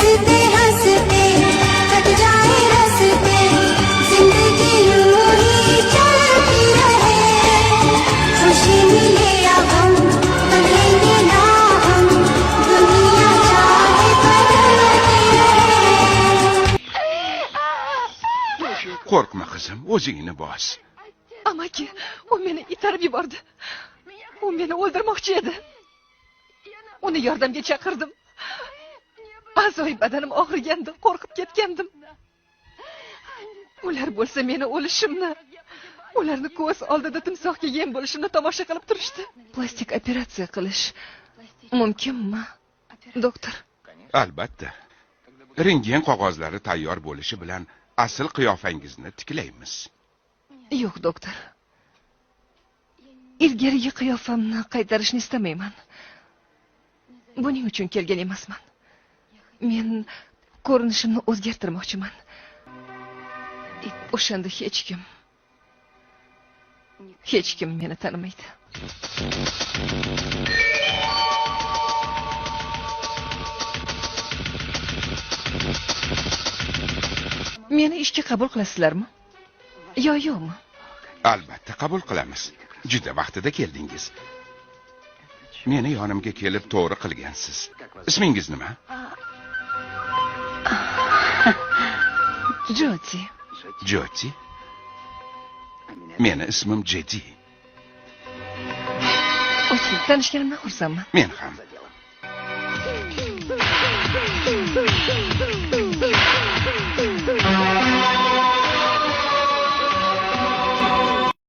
हंसते हंसते कट जाए रस्ते जिंदगी यूं ही चलती रहे खुशी मिले या गम बदलेंगे ना हम दुनिया चाहे बदलती रहे Qo'rqma qizim, o'zingni bos. Amaki, u meni itarib yubordi. U meni o'ldirmoqchi edi. Uni yordamga chaqirdim. A'zoy badanim og'rigandi, qo'rqib ketgandim. Ular bo'lsa meni o'lishimni, ularni ko'z oldida timsohga yem bo'lishimni tomosha qilib turishdi. Plastik operatsiya qilish mumkinmi, doktor? Albatta. Rentgen qog'ozlari tayyor bo'lishi bilan asl qiyofangizni tiklaymiz. Yo'q, doktor. Ilgarigi qiyofamni qaytarishni istamayman. Buning uchun kelgan emasman. Men ko'rinishimni o'zgartirmoqchiman. O'shanda hech kim meni tanimaydi. Meni ishga qabul qilasizlarmi? Yo'qmi? Albatta qabul qilamiz. Juda vaqtida keldingiz. Meni yonimga kelib to'g'ri qilgansiz. Ismingiz nima? Joti. Joti. Meni ismim Jedi. Tanishganimdan xursandman. Men ham.